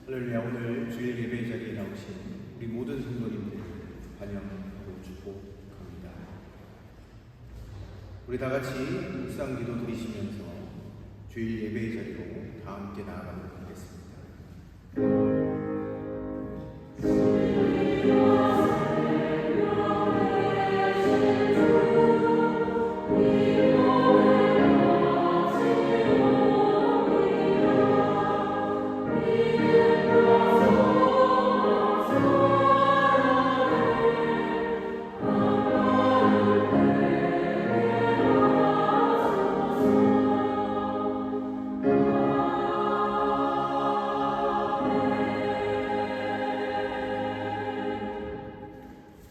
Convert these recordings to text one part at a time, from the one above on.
할렐루야. 오늘 주일 예배 자리에 나오신 우리 모든 성도님들 환영하고 축복합니다. 우리 다 같이 묵상 기도 드리시면서 주일 예배 자리로 다 함께 나아가도록 하겠습니다.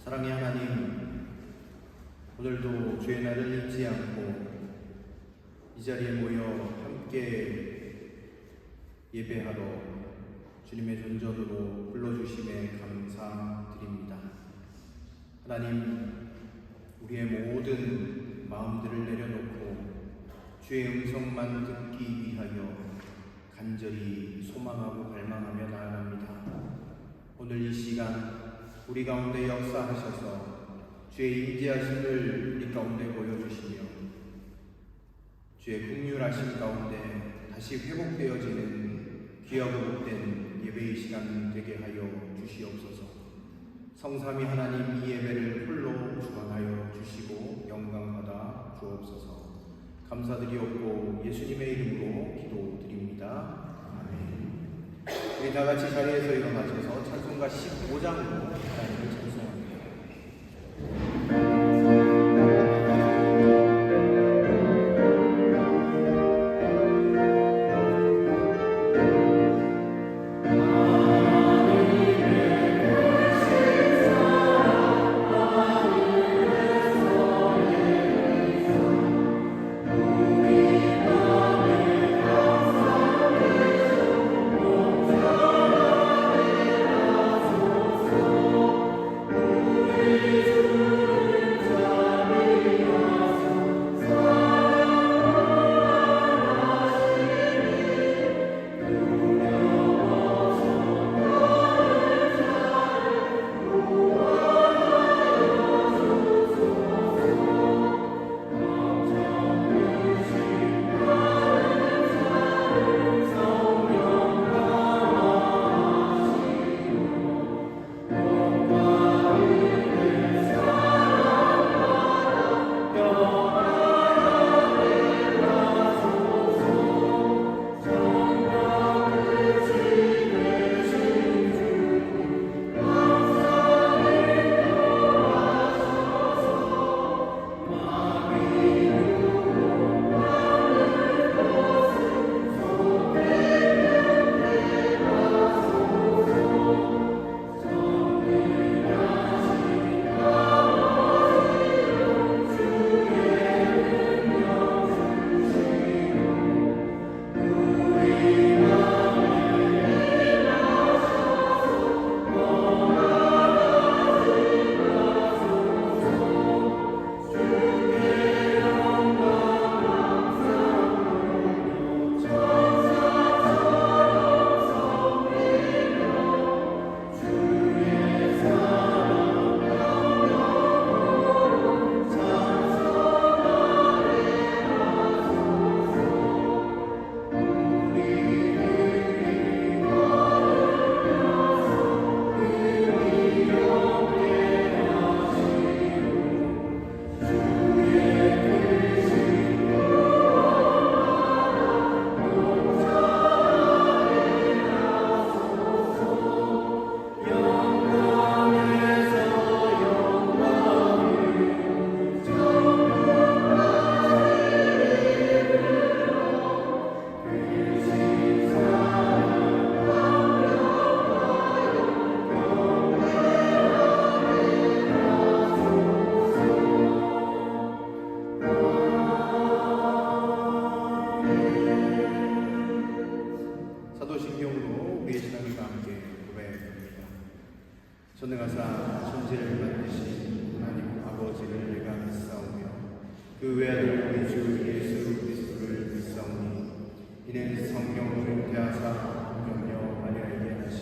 사랑의 하나님, 오늘도 주의 날을 잊지 않고 이 자리에 모여 함께 예배하러 주님의 존전으로 불러주심에 감사드립니다. 하나님, 우리의 모든 마음들을 내려놓고 주의 음성만 듣기 위하여 간절히 소망하고 갈망하며 나아갑니다. 오늘 이 시간 우리 가운데 역사하셔서 주의 인지하심을 우리 가운데 보여주시며 주의 긍휼하심 가운데 다시 회복되어지는 귀하고 복된 예배의 시간 되게 하여 주시옵소서. 성삼위 하나님, 이 예배를 홀로 주관하여 주시고 영광받아 주옵소서. 감사드리옵고 예수님의 이름으로 기도드립니다. 우리 다 같이 자리에서 일어나셔서 찬송가 15장으로 하나님을 찬송합니다. 사도신경으로 우리의 신앙과 함께 고백합니다. 전능하사 천지를 만드신 하나님 아버지를 내가 믿사오며 그 외아들 우리 주 예수 그리스도를 믿사오니 이는 성령으로 대하사 명령 마리아에게 하신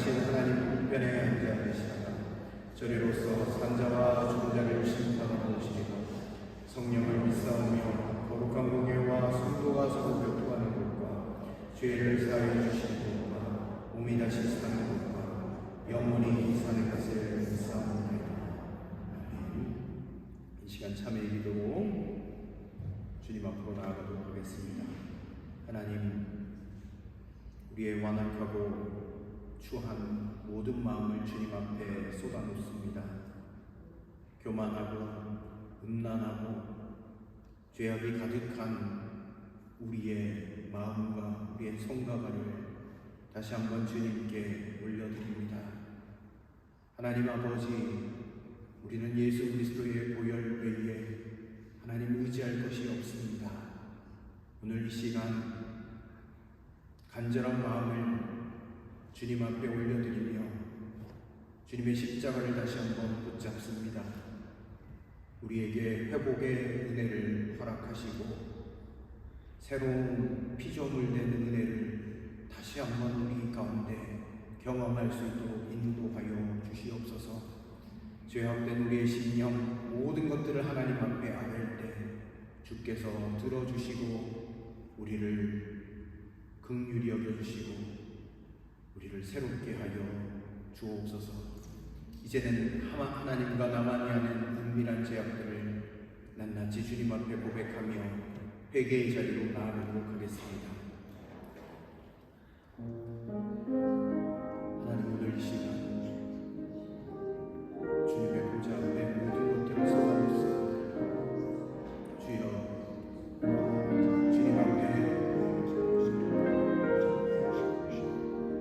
살아계신 하나님 우편에 앉아 계시다가 저리로서 산자와 죽은 자를 심판하러 오시리고 성령을 믿사오며 거룩한 공예와 성도가 서로 교통하는 것과 죄를 사하여 주시는 것과 몸이 다시 사는 것과 영원히 사는 것을 믿사옵나이다. 이 시간 참회의 기도로 주님 앞으로 나아가도록 하겠습니다. 하나님, 우리의 완악하고 추한 모든 마음을 주님 앞에 쏟아놓습니다. 교만하고 음란하고 죄악이 가득한 우리의 마음과 우리의 성가가를 다시 한번 주님께 올려드립니다. 하나님 아버지, 우리는 예수 그리스도의 보혈 외에 하나님 의지할 것이 없습니다. 오늘 이 시간 간절한 마음을 주님 앞에 올려드리며 주님의 십자가를 다시 한번 붙잡습니다. 우리에게 회복의 은혜를 허락하시고 새로운 피조물 된 은혜를 다시 한번 우리 가운데 경험할 수 있도록 인도하여 주시옵소서. 죄악된 우리의 심령 모든 것들을 하나님 앞에 아뢰 때 주께서 들어주시고 우리를 긍휼히 여겨주시고 우리를 새롭게 하여 주옵소서. 이제는 하나님과 나만이 하는 은밀한 죄악들을 낱낱이 주님 앞에 고백하며 회개의 자리로 나아가도록 하겠습니다. 하나님, 오늘 이 시간 주님의 보좌 앞에 모든 것들을 쏟아놓습니다. 주여, 주님 앞에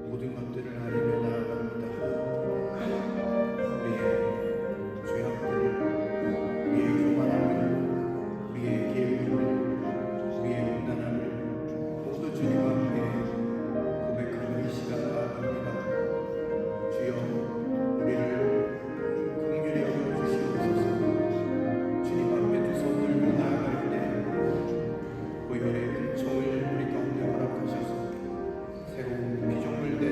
모든 것들을 아뢰며 나아갑니다. 우리의 죄악들을, 우리의 교만함을, 우리의 게으름을, 우리의 음란함을 모두 주님 앞에 고백하는 이 시간 나아갑니다. 주여, 우리를 긍휼히 여겨 주시옵소서. 주님 앞에 두 손 들고 나아갈 때 보혈의 은총을 우리 가운데 허락하셔서 새로운 피조물된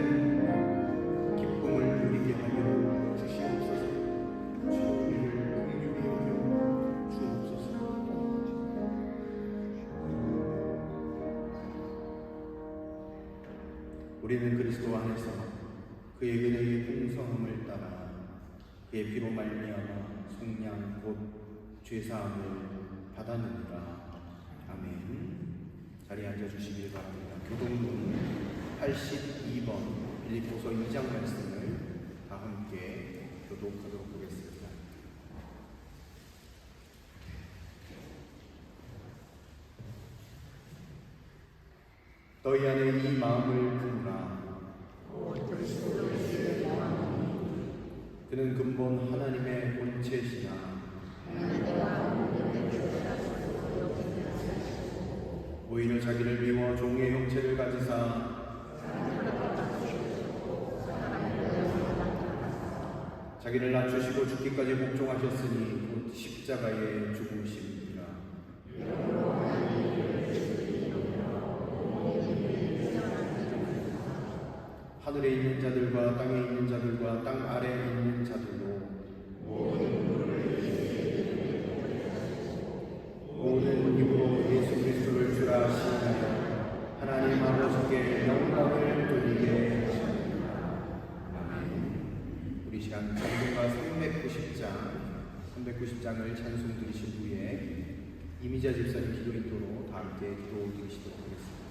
기쁨을 누리게 하여 주시옵소서. 주여, 우리를 긍휼히 여겨 주옵소서. 우리는 그리스도 안에서 그의 은혜의 풍성함을 따라 그의 피로 말미암아 속량 곧 죄사함을 받았느니라. 아멘. 자리에 앉아주시길 바랍니다. 교동문 82번 빌립보서 2장 말씀을 다 함께 교독하도록 하겠습니다. 너희 안에 이 마음을 품으라. 그는 근본 하나님의 본체시나 오히려 자기를 비워 종의 형체를 가지사 자기를 낮추시고 죽기까지 복종하셨으니 곧 십자가의 죽으심이라. 하늘에 있는 자들과 땅에 있는 자들과 땅 아래에 있는 자들도 모든 입으로 예수 그리스도를 주라 시인하여 하나님 아버지께 영광을 돌리게 하십니다. 아멘. 우리 시간 찬송가 390장을 찬송 드리신 후에 이미자 집사님 기도 인도로 다 함께 기도 드리시도록 하겠습니다.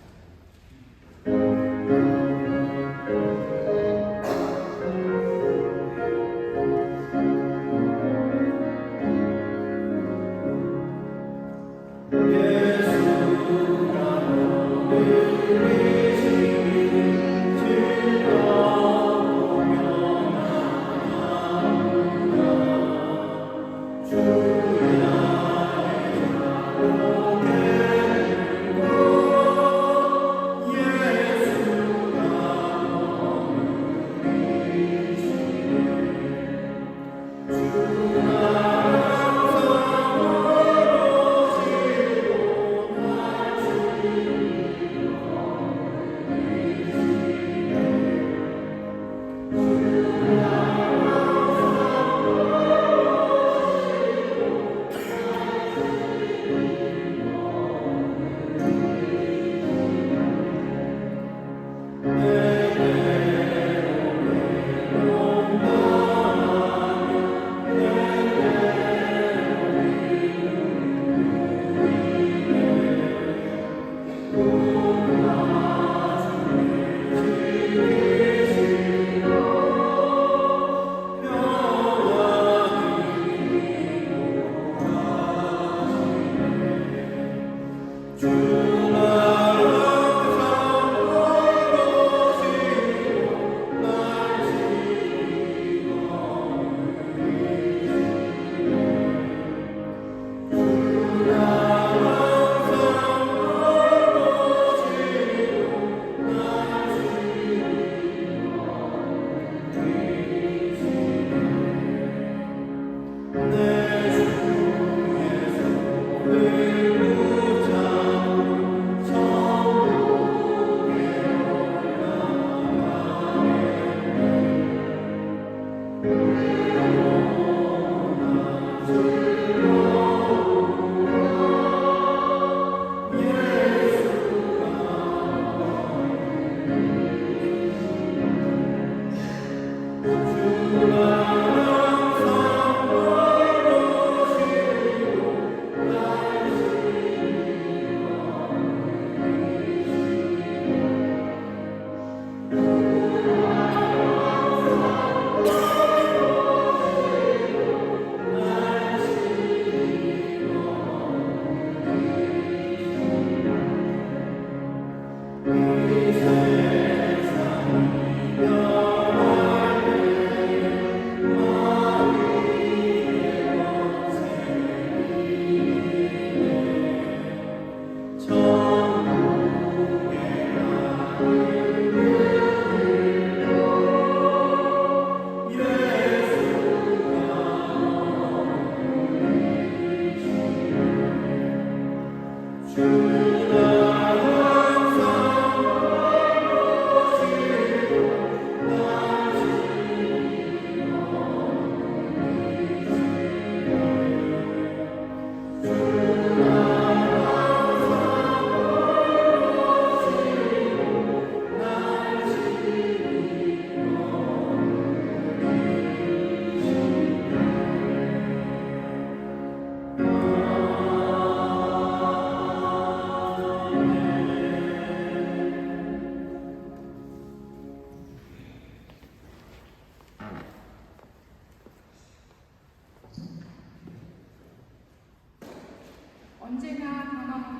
주야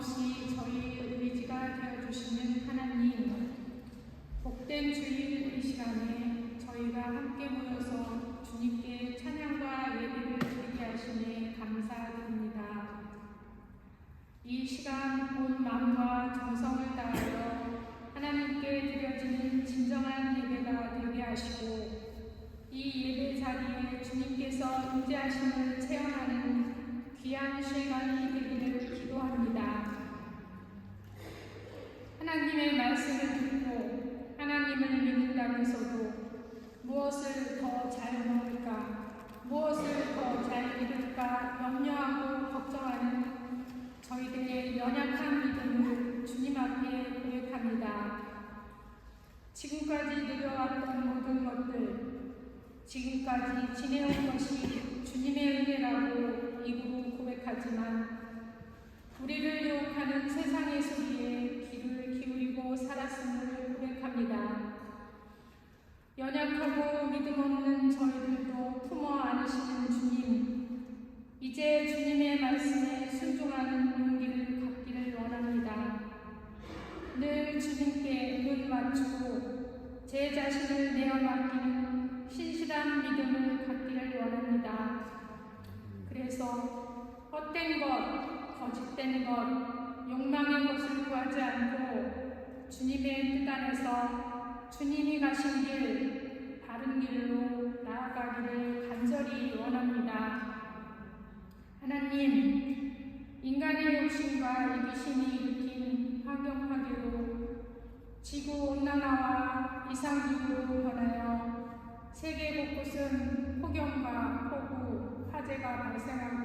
변함없이 저희의 의지가 되어주시는 하나님, 복된 주일 이 시간에 저희가 함께 모여서 주님께 찬양과 예배를 드리게 하시니 감사드립니다. 이 시간 온 마음과 정성을 다하여 하나님께 드려지는 진정한 예배가 되게 하시고, 이 예배 자리에 주님께서 임재하심을 체험하는 귀한 시간이 되기를 기도합니다. 하나님의 말씀을 듣고 하나님을 믿는다면서도 무엇을 더 잘 먹을까, 무엇을 더 잘 이룰까 염려하고 걱정하는 저희들의 연약한 믿음을 주님 앞에 고백합니다. 지금까지 누려왔던 모든 것들, 지금까지 지내온 것이 주님의 은혜라고 입으로 고백하지만 우리를 유혹하는 세상의 소리에 귀를 기울이고 살았음을 고백합니다. 연약하고 믿음 없는 저희들도 품어 안으시는 주님, 이제 주님의 말씀에 순종하는 용기를 갖기를 원합니다. 늘 주님께 눈 맞추고 제 자신을 내어 맡기는 신실한 믿음을 갖기를 원합니다. 그래서 헛된 것, 거짓된 것, 욕망의 것을 구하지 않고 주님의 뜻 안에서 주님이 가신 길, 바른 길로 나아가기를 간절히 원합니다. 하나님, 인간의 욕심과 이기심이 일으킨 환경 파괴로 지구온난화와 이상기후로 변하여 세계 곳곳은 폭염과 폭우, 화재가 발생하고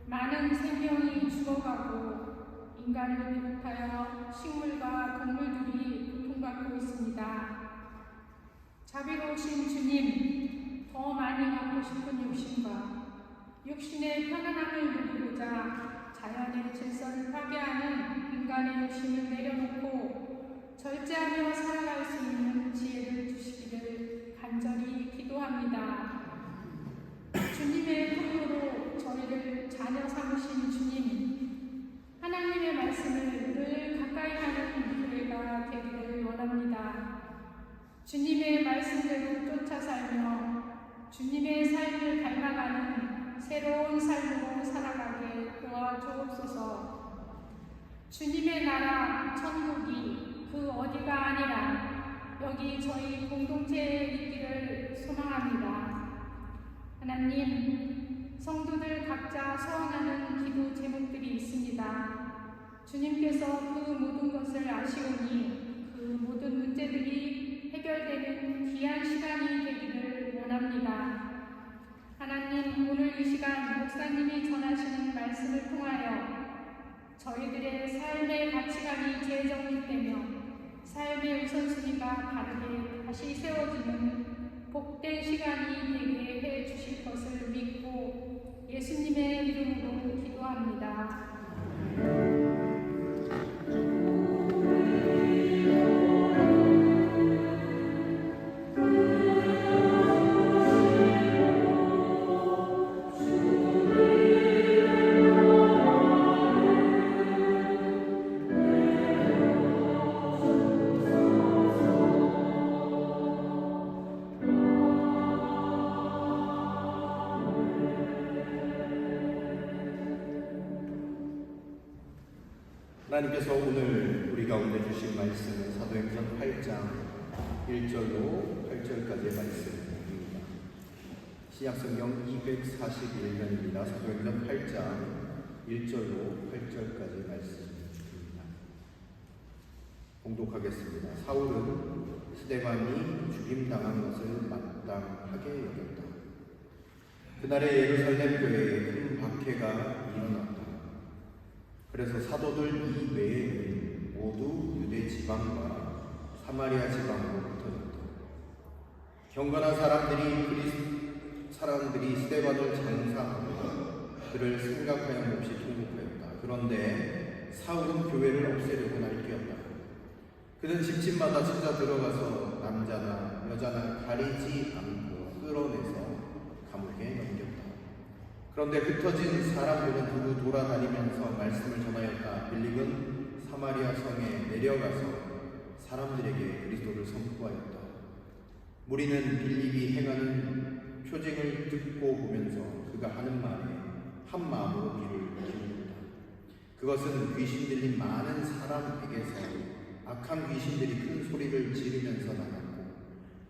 많은 생명이 죽어가고 인간을 비롯하여 식물과 동물들이 고통받고 있습니다. 자비로우신 주님, 더 많이 갖고 싶은 욕심과 육신의 편안함을 누리고자 자연의 질서를 파괴하는 인간의 욕심을 내려놓고 절제하며 살아갈 수 있는 지혜를 주시기를 간절히 기도합니다. 주님의 품으로 저희를 자녀 삼으신 주님, 하나님의 말씀을 늘 가까이 하는 교회가 되기를 원합니다. 주님의 말씀대로 쫓아 살며 주님의 삶을 닮아가는 새로운 삶으로 살아가게 도와주옵소서. 주님의 나라, 천국이 그 어디가 아니라 여기 저희 공동체에 있기를 소망합니다. 하나님, 성도들 각자 소원하는 기도 제목들이 있습니다. 주님께서 그 모든 것을 아시오니 그 모든 문제들이 해결되는 귀한 시간이 되기를 원합니다. 하나님, 오늘 이 시간 목사님이 전하시는 말씀을 통하여 저희들의 삶의 가치관이 재정립되며 삶의 우선순위가 바르게 다시 세워지는 복된 시간이 되게 해 주실 것을 믿고 예수님의 이름으로 기도합니다. 하나님께서 오늘 우리 가운데 주신 말씀은 사도행전 8장 1절로 8절까지의 말씀입니다. 신약성경 241면입니다. 사도행전 8장 1절로 8절까지의 말씀입니다. 봉독하겠습니다. 사울은 스데반이 죽임당한 것을 마땅하게 여겼다. 그날의 예루살렘 교회에 큰 박해가 일어났다. 그래서 사도들 이외에는 모두 유대 지방과 사마리아 지방으로 흩어졌다. 경건한 사람들이 스데반을 장사하고 그를 생각하여 몹시 통곡하였다. 그런데 사울은 교회를 없애려고 날뛰었다. 그는 집집마다 찾아 들어가서 남자나 여자나 가리지 않고 끌어내서 감옥에 넘겼다. 그런데 흩어진 사람들은 두루 돌아다니면서 말씀을 전하였다. 빌립은 사마리아 성에 내려가서 사람들에게 그리스도를 선포하였다. 무리는 빌립이 행하는 표징을 듣고 보면서 그가 하는 말에 한 마음으로 귀를 기울였다. 그것은 귀신 들린 많은 사람에게서 악한 귀신들이 큰 소리를 지르면서 나갔고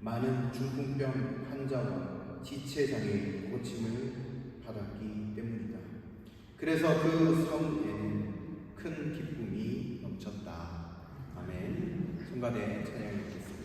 많은 중풍병 환자와 지체장애인 고침을 받았기 때문이다. 그래서 그 성에는 큰 기쁨이 넘쳤다. 아멘. 성가대 찬양해 주겠습니다.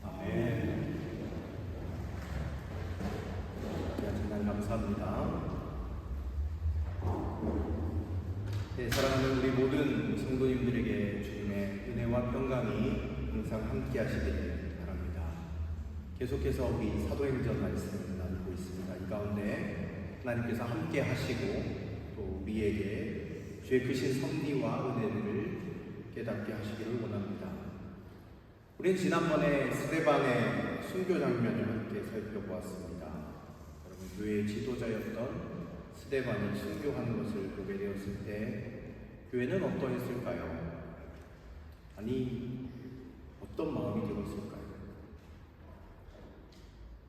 아멘. 정말 감사합니다. 네, 사랑하는 우리 모든 성도님들에게 주님의 은혜와 평강이 항상 함께 하시길 바랍니다. 계속해서 우리 사도행전 말씀을 나누고 있습니다. 이 가운데 하나님께서 함께 하시고 또 우리에게 주의 크신 섭리와 은혜를 깨닫게 하시기를 원합니다. 우리는 지난번에 스데반의 순교 장면을 함께 살펴보았습니다. 여러분, 교회의 지도자였던 스데반이 순교하는 것을 보게 되었을 때 교회는 어떠했을까요? 아니, 어떤 마음이 들었을까요?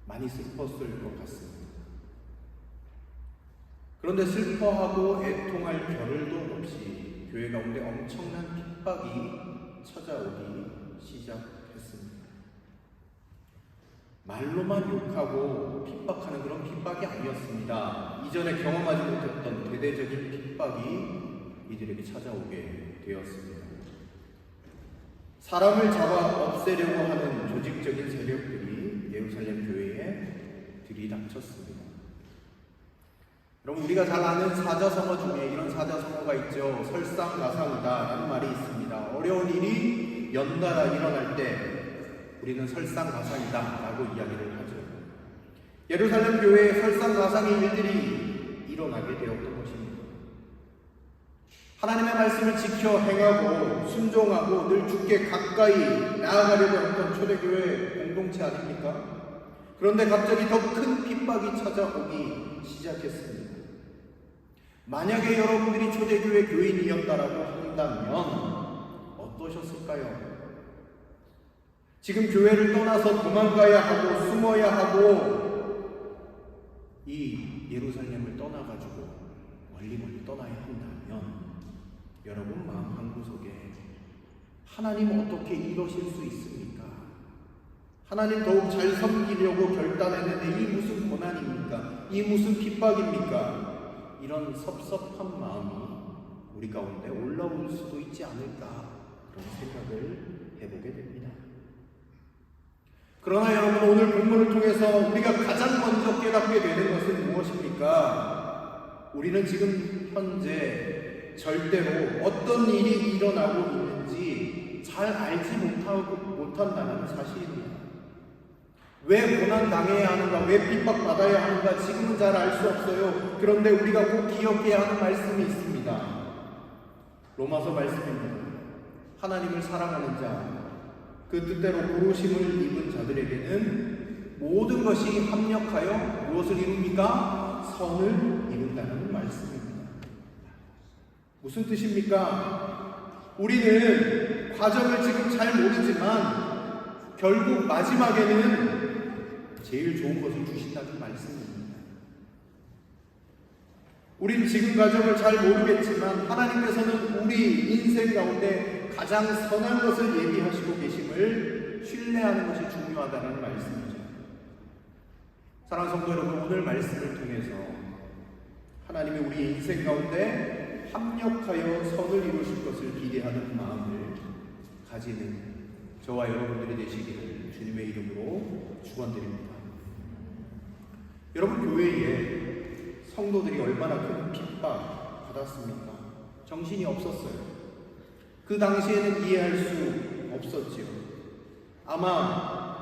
많이 슬펐을 것 같습니다. 그런데 슬퍼하고 애통할 겨를도 없이 교회 가운데 엄청난 핍박이 찾아오기 시작했습니다. 말로만 욕하고 핍박하는 그런 핍박이 아니었습니다. 이전에 경험하지 못했던 대대적인 핍박이 이들에게 찾아오게 되었습니다. 사람을 잡아 없애려고 하는 조직적인 세력들이 예루살렘 교회에 들이닥쳤습니다. 여러분, 우리가 잘 아는 사자성어 중에 이런 사자성어가 있죠. 설상가상이다 라는 말이 있습니다. 어려운 일이 연달아 일어날 때 우리는 설상가상이다 라고 이야기를 하죠. 예루살렘 교회에 설상가상의 일들이 일어나게 되었던 것입니다. 하나님의 말씀을 지켜 행하고 순종하고 늘 주께 가까이 나아가려고 했던 초대교회 공동체 아닙니까? 그런데 갑자기 더 큰 핍박이 찾아오기 시작했습니다. 만약에 여러분들이 초대교회 교인이었다라고 한다면 어떠셨을까요? 지금 교회를 떠나서 도망가야 하고 숨어야 하고 이 예루살렘을 떠나가지고 멀리 떠나야 한다면 여러분 마음 한구석에 하나님 어떻게 이러실 수 있습니까? 하나님 더욱 잘 섬기려고 결단했는데 이 무슨 고난입니까? 이 무슨 핍박입니까? 이런 섭섭한 마음이 우리 가운데 올라올 수도 있지 않을까 그런 생각을 해보게 됩니다. 그러나 여러분, 오늘 본문을 통해서 우리가 가장 먼저 깨닫게 되는 것은 무엇입니까? 우리는 지금 현재 절대로 어떤 일이 일어나고 있는지 잘 알지 못한다는 사실입니다. 왜 고난당해야 하는가, 왜 핍박받아야 하는가 지금은 잘 알 수 없어요. 그런데 우리가 꼭 기억해야 하는 말씀이 있습니다. 로마서 말씀입니다. 하나님을 사랑하는 자, 그 뜻대로 부르심을 입은 자들에게는 모든 것이 합력하여 무엇을 이룹니까? 선을 이룬다는 말씀입니다. 무슨 뜻입니까? 우리는 과정을 지금 잘 모르지만 결국 마지막에는 제일 좋은 것을 주신다는 말씀입니다. 우린 지금 과정을 잘 모르겠지만 하나님께서는 우리 인생 가운데 가장 선한 것을 예비하시고 계심을 신뢰하는 것이 중요하다는 말씀이죠. 사랑하는 성도 여러분, 오늘 말씀을 통해서 하나님이 우리 인생 가운데 합력하여 선을 이루실 것을 기대하는 마음을 가지는 저와 여러분들이 되시기를 주님의 이름으로 축원드립니다. 여러분, 교회에 성도들이 얼마나 큰 핍박 받았습니까? 정신이 없었어요. 그 당시에는 이해할 수 없었지요. 아마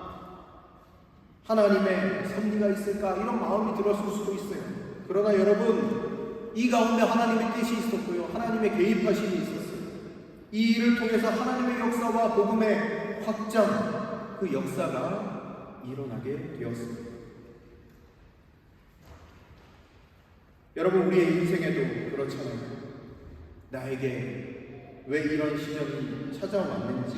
하나님의 섭리가 있을까 이런 마음이 들었을 수도 있어요. 그러나 여러분, 이 가운데 하나님의 뜻이 있었고요, 하나님의 개입하심이 있었어요. 이 일을 통해서 하나님의 역사와 복음의 확장, 그 역사가 일어나게 되었습니다. 여러분, 우리의 인생에도 그렇잖아요. 나에게 왜 이런 시련이 찾아왔는지,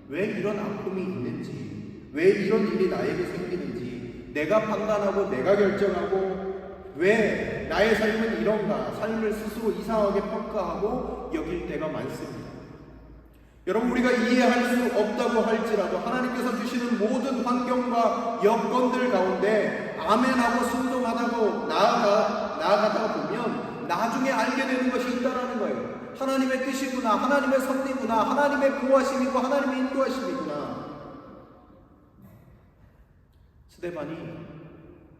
왜 이런 아픔이 있는지, 왜 이런 일이 나에게 생기는지 내가 판단하고 내가 결정하고 왜 나의 삶은 이런가, 삶을 스스로 이상하게 평가하고 여길 때가 많습니다. 여러분, 우리가 이해할 수 없다고 할지라도 하나님께서 주시는 모든 환경과 여건들 가운데 아멘하고 순종하다고 나아가다 보면 나중에 알게 되는 것이 있다라는 거예요. 하나님의 뜻이구나, 하나님의 섭리구나, 하나님의 보호하심이고 하나님의 인도하심이구나. 스데반이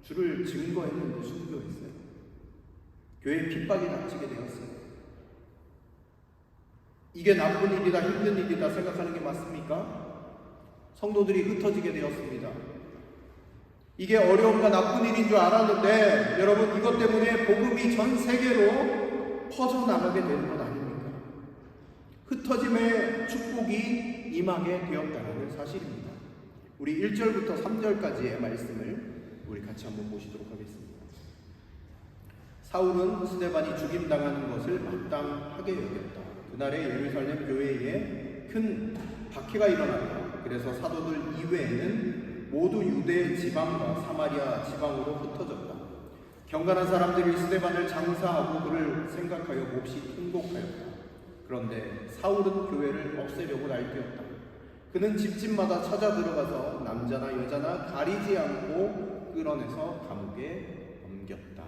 주를 증거했는데 순교했어요. 교회에 핍박이 닥치게 되었어요. 이게 나쁜 일이다, 힘든 일이다 생각하는 게 맞습니까? 성도들이 흩어지게 되었습니다. 이게 어려움과 나쁜 일인 줄 알았는데 여러분, 이것 때문에 복음이 전 세계로 퍼져나가게 되는 것 아닙니까? 흩어짐의 축복이 임하게 되었다는 사실입니다. 우리 1절부터 3절까지의 말씀을 우리 같이 한번 보시도록 하겠습니다. 사울은 스데반이 죽임당하는 것을 마땅하게 여겼다. 그날에 예루살렘 교회에 큰 박해가 일어났다. 그래서 사도들 이외에는 모두 유대 지방과 사마리아 지방으로 흩어졌다. 경건한 사람들이 스데반을 장사하고 그를 생각하여 몹시 통곡하였다. 그런데 사울은 교회를 없애려고 날뛰었다. 그는 집집마다 찾아 들어가서 남자나 여자나 가리지 않고 끌어내서 감옥에 넘겼다.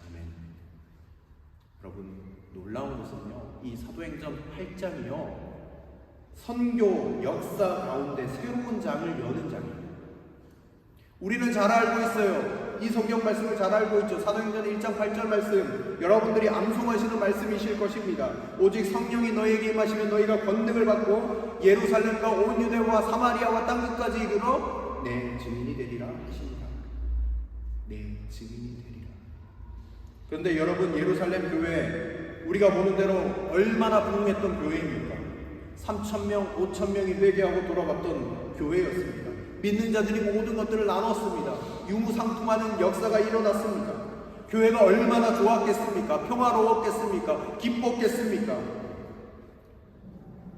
아멘. 여러분, 놀라운 것은요, 이 사도행전 8장이요, 선교 역사 가운데 새로운 장을 여는 장입니다. 우리는 잘 알고 있어요. 이 성경 말씀을 잘 알고 있죠. 사도행전 1장 8절 말씀, 여러분들이 암송하시는 말씀이실 것입니다. 오직 성령이 너희에게 임하시면 너희가 권능을 받고 예루살렘과 온 유대와 사마리아와 땅끝까지 이르러 내 증인이 되리라 하십니다. 내 증인이 되리라. 그런데 여러분, 예루살렘 교회, 우리가 보는 대로 얼마나 부흥했던 교회입니까? 3,000명, 5,000명이 회개하고 돌아갔던 교회였습니다. 믿는 자들이 모든 것들을 나눴습니다. 유무상통하는 역사가 일어났습니다. 교회가 얼마나 좋았겠습니까? 평화로웠겠습니까? 기뻤겠습니까?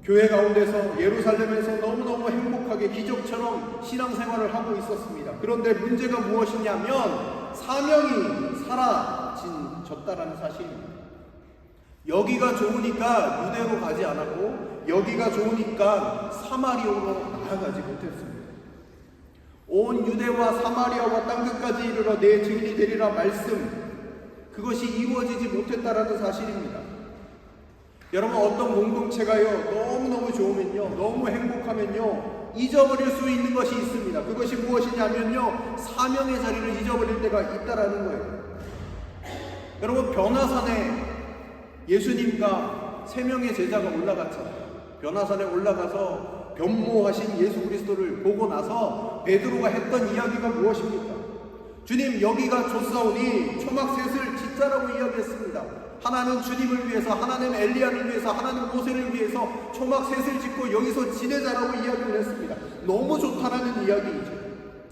교회 가운데서 예루살렘에서 너무너무 행복하게 기적처럼 신앙생활을 하고 있었습니다. 그런데 문제가 무엇이냐면 사명이 사라졌다라는 사실입니다. 여기가 좋으니까 유대로 가지 않았고 여기가 좋으니까 사마리아로 나아가지 못했습니다. 온 유대와 사마리아와 땅끝까지 이르러 내 증인이 되리라 말씀, 그것이 이루어지지 못했다라는 사실입니다. 여러분, 어떤 공동체가요, 너무너무 좋으면요, 너무 행복하면요, 잊어버릴 수 있는 것이 있습니다. 그것이 무엇이냐면요, 사명의 자리를 잊어버릴 때가 있다라는 거예요. 여러분, 변화산에 예수님과 3명의 제자가 올라갔잖아요. 변화산에 올라가서 변모하신 예수 그리스도를 보고 나서 베드로가 했던 이야기가 무엇입니까? 주님, 여기가 좋사오니 초막셋을 짓자라고 이야기했습니다. 하나는 주님을 위해서, 하나는 엘리야를 위해서, 하나는 모세를 위해서 초막셋을 짓고 여기서 지내자라고 이야기를 했습니다. 너무 좋다라는 이야기이죠.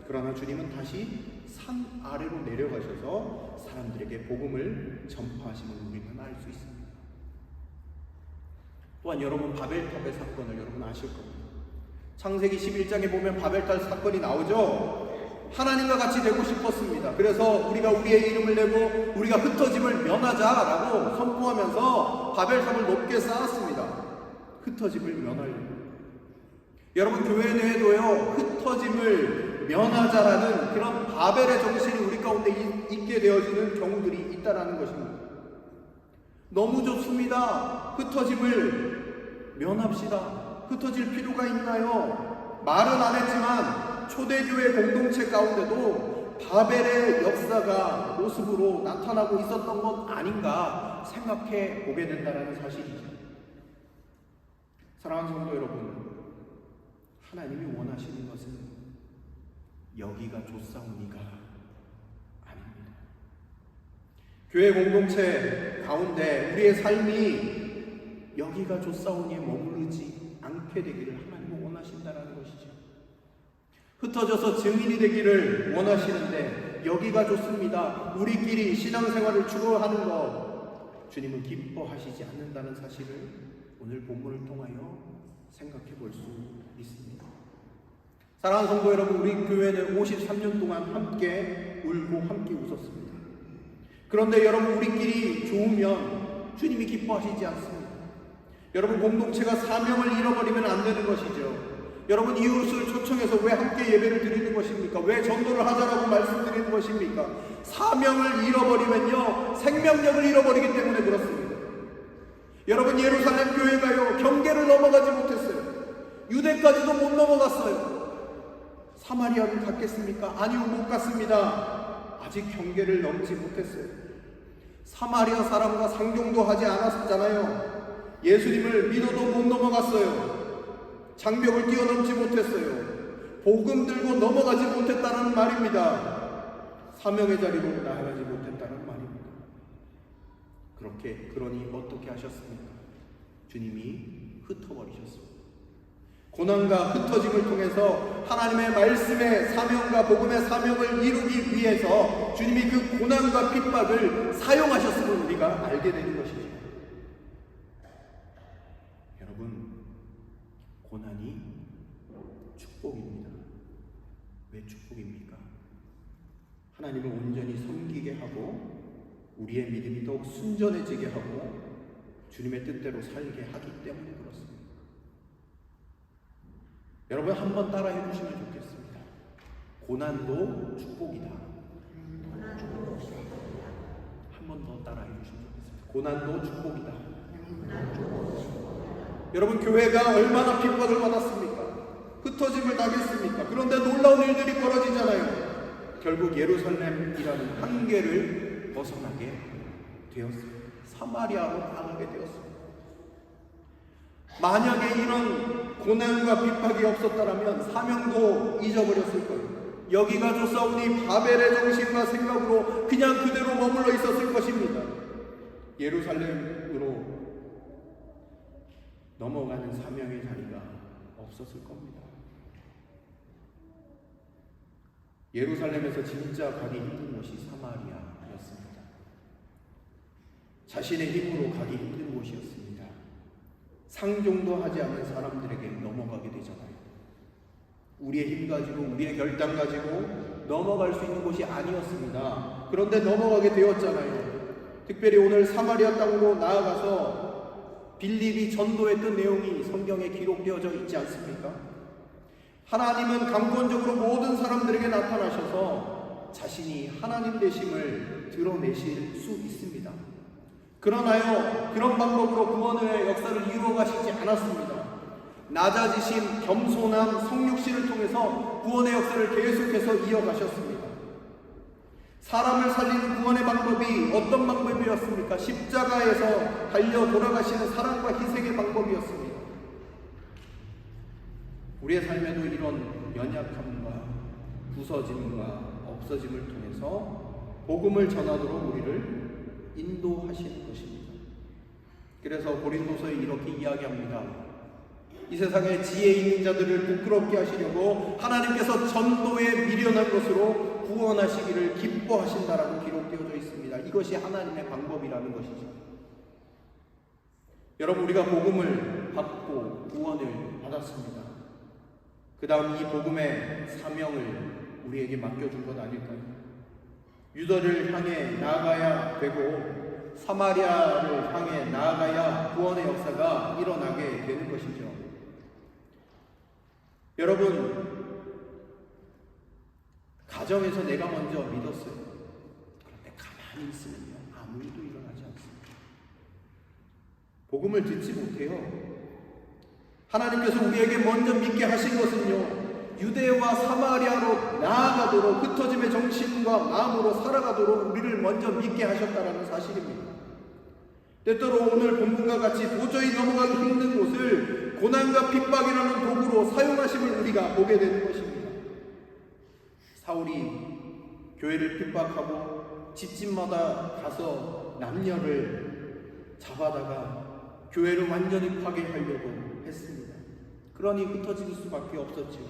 그러나 주님은 다시 산 아래로 내려가셔서 사람들에게 복음을 전파하시는 우리는 알 수 있습니다. 또한 여러분, 바벨탑의 사건을 여러분 아실 겁니다. 창세기 11장에 보면 바벨탑 사건이 나오죠. 하나님과 같이 되고 싶었습니다. 그래서 우리가 우리의 이름을 내고 우리가 흩어짐을 면하자라고 선포하면서 바벨탑을 높게 쌓았습니다. 흩어짐을 면하려고. 여러분, 교회 내에도요, 흩어짐을 면하자라는 그런 바벨의 정신이 우리 가운데 있게 되어지는 경우들이 있다라는 것입니다. 너무 좋습니다. 흩어짐을 면합시다. 흩어질 필요가 있나요? 말은 안 했지만 초대교회 공동체 가운데도 바벨의 역사가 모습으로 나타나고 있었던 것 아닌가 생각해 보게 된다는 사실이죠. 사랑하는 성도 여러분, 하나님이 원하시는 것은 여기가 좋사오니가 아닙니다. 교회 공동체 가운데 우리의 삶이 여기가 좋사오니에 머무르지 않게 되기를 하나님은 원하신다는 것이죠. 흩어져서 증인이 되기를 원하시는데 여기가 좋습니다, 우리끼리 신앙생활을 추구하는 것, 주님은 기뻐하시지 않는다는 사실을 오늘 본문을 통하여 생각해 볼 수 있습니다. 사랑하는 성도 여러분, 우리 교회는 53년 동안 함께 울고 함께 웃었습니다. 그런데 여러분, 우리끼리 좋으면 주님이 기뻐하시지 않습니다. 여러분, 공동체가 사명을 잃어버리면 안 되는 것이죠. 여러분, 이웃을 초청해서 왜 함께 예배를 드리는 것입니까? 왜 전도를 하자라고 말씀드리는 것입니까? 사명을 잃어버리면요, 생명력을 잃어버리기 때문에 그렇습니다. 여러분, 예루살렘 교회가요, 경계를 넘어가지 못했어요. 유대까지도 못 넘어갔어요. 사마리아를 갔겠습니까? 아니요, 못 갔습니다. 아직 경계를 넘지 못했어요. 사마리아 사람과 상종도 하지 않았잖아요. 예수님을 믿어도 못 넘어갔어요. 장벽을 뛰어넘지 못했어요. 복음 들고 넘어가지 못했다는 말입니다. 사명의 자리로 나아가지 못했다는 말입니다. 그러니 어떻게 하셨습니까? 주님이 흩어버리셨습니다. 고난과 흩어짐을 통해서 하나님의 말씀의 사명과 복음의 사명을 이루기 위해서 주님이 그 고난과 핍박을 사용하셨음을 우리가 알게 되는 것이죠. 여러분, 고난이 축복입니다. 왜 축복입니까? 하나님을 온전히 섬기게 하고 우리의 믿음이 더욱 순전해지게 하고 주님의 뜻대로 살게 하기 때문에 그렇습니다. 여러분, 한번 따라해 보시면 좋겠습니다. 고난도 축복이다. 한 번 더 따라해 주시면 좋겠습니다. 고난도 축복이다. 여러분, 교회가 얼마나 핍박을 받았습니까? 흩어짐을 당했습니까? 그런데 놀라운 일들이 벌어지잖아요. 결국 예루살렘이라는 한계를 벗어나게 되었습니다. 사마리아로 나가게 되었습니다. 만약에 이런 고난과 핍박이 없었다면 사명도 잊어버렸을 거예요. 여기가 좋사오니 바벨의 정신과 생각으로 그냥 그대로 머물러 있었을 것입니다. 예루살렘으로 넘어가는 사명의 자리가 없었을 겁니다. 예루살렘에서 진짜 가기 힘든 곳이 사마리아였습니다. 자신의 힘으로 가기 힘든 곳이었습니다. 상종도 하지 않은 사람들에게 넘어가게 되잖아요. 우리의 힘 가지고 우리의 결단 가지고 넘어갈 수 있는 곳이 아니었습니다. 그런데 넘어가게 되었잖아요. 특별히 오늘 사마리아 땅으로 나아가서 빌립이 전도했던 내용이 성경에 기록되어져 있지 않습니까? 하나님은 강권적으로 모든 사람들에게 나타나셔서 자신이 하나님 되심을 드러내실 수 있습니다. 그러나요, 그런 방법으로 구원의 역사를 이루어 가시지 않았습니다. 낮아지심, 겸손함, 성육신을 통해서 구원의 역사를 계속해서 이어가셨습니다. 사람을 살리는 구원의 방법이 어떤 방법이었습니까? 십자가에서 달려 돌아가시는 사랑과 희생의 방법이었습니다. 우리의 삶에도 이런 연약함과 부서짐과 없어짐을 통해서 복음을 전하도록 우리를 인도하시는 것입니다. 그래서 고린도서에 이렇게 이야기합니다. 이 세상에 지혜 있는 자들을 부끄럽게 하시려고 하나님께서 전도에 미련한 것으로 구원하시기를 기뻐하신다라고 기록되어져 있습니다. 이것이 하나님의 방법이라는 것이죠. 여러분, 우리가 복음을 받고 구원을 받았습니다. 그 다음 이 복음의 사명을 우리에게 맡겨준 것 아닐까요? 유다를 향해 나아가야 되고 사마리아를 향해 나아가야 구원의 역사가 일어나게 되는 것이죠. 여러분, 가정에서 내가 먼저 믿었어요. 그런데 가만히 있으면요, 아무 일도 일어나지 않습니다. 복음을 듣지 못해요. 하나님께서 우리에게 먼저 믿게 하신 것은요, 유대와 사마리아로 나아가도록 흩어짐의 정신과 마음으로 살아가도록 우리를 먼저 믿게 하셨다는 사실입니다. 때때로 오늘 본문과 같이 도저히 넘어가기 힘든 곳을 고난과 핍박이라는 도구로 사용하심을 우리가 보게 되는 것입니다. 사울이 교회를 핍박하고 집집마다 가서 남녀를 잡아다가 교회를 완전히 파괴하려고 했습니다. 그러니 흩어질 수밖에 없었죠.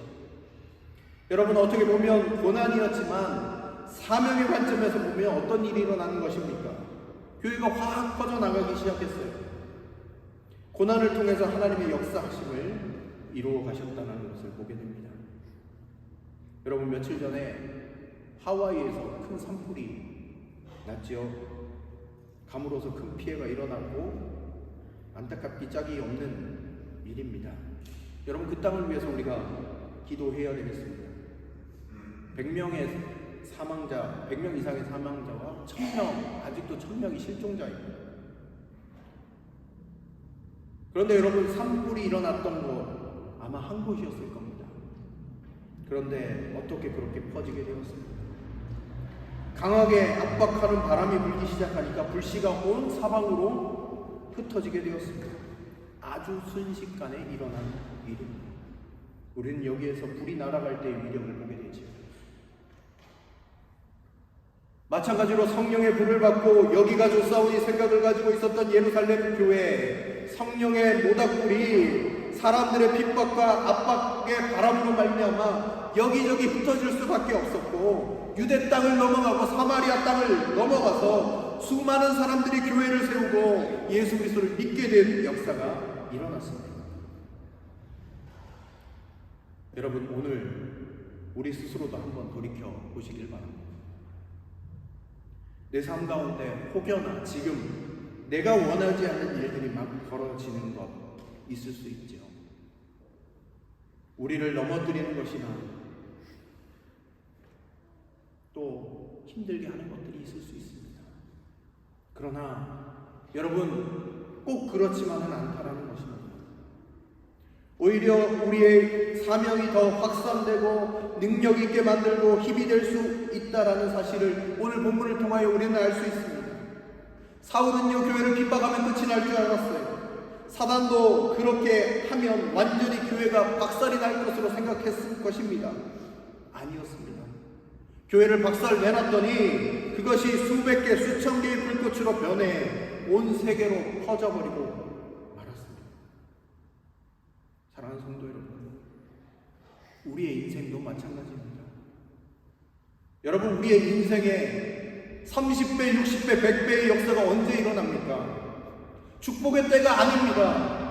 여러분, 어떻게 보면 고난이었지만 사명의 관점에서 보면 어떤 일이 일어나는 것입니까? 교회가 확 퍼져나가기 시작했어요. 고난을 통해서 하나님의 역사하심을 이루어 가셨다는 것을 보게 됩니다. 여러분, 며칠 전에 하와이에서 큰 산불이 났지요. 감으로서 큰 피해가 일어났고 안타깝기 짝이 없는 일입니다. 여러분, 그 땅을 위해서 우리가 기도해야 되겠습니다. 100명의 사망자, 100명 이상의 사망자와 1000명, 아직도 1000명이 실종자입니다. 그런데 여러분, 산불이 일어났던 곳 아마 한 곳이었을 겁니다. 그런데 어떻게 그렇게 퍼지게 되었습니까? 강하게 압박하는 바람이 불기 시작하니까 불씨가 온 사방으로 흩어지게 되었습니다. 아주 순식간에 일어난 일입니다. 우리는 여기에서 불이 날아갈 때의 위력을 보게 되죠. 마찬가지로 성령의 불을 받고 여기가 좋사오니 생각을 가지고 있었던 예루살렘 교회, 성령의 모닥불이 사람들의 핍박과 압박의 바람으로 말미암아 여기저기 흩어질 수밖에 없었고, 유대 땅을 넘어가고 사마리아 땅을 넘어가서 수많은 사람들이 교회를 세우고 예수 그리스도를 믿게 된 역사가 일어났습니다. 여러분, 오늘 우리 스스로도 한번 돌이켜 보시길 바랍니다. 내 삶 가운데 혹여나 지금 내가 원하지 않는 일들이 막 벌어지는 것 있을 수 있죠. 우리를 넘어뜨리는 것이나 또 힘들게 하는 것들이 있을 수 있습니다. 그러나 여러분, 꼭 그렇지만은 않다라는 것입니다. 오히려 우리의 사명이 더 확산되고 능력 있게 만들고 힘이 될 수 있다라는 사실을 오늘 본문을 통하여 우리는 알 수 있습니다. 사울은요, 교회를 핍박하면 끝이 날 줄 알았어요. 사단도 그렇게 하면 완전히 교회가 박살이 날 것으로 생각했을 것입니다. 아니었습니다. 교회를 박살 내놨더니 그것이 수백 개, 수천 개의 불꽃으로 변해 온 세계로 퍼져버리고 말았습니다. 사랑하는 성도 여러분, 우리의 인생도 마찬가지입니다. 여러분, 우리의 인생에 30배, 60배, 100배의 역사가 언제 일어납니까? 축복의 때가 아닙니다.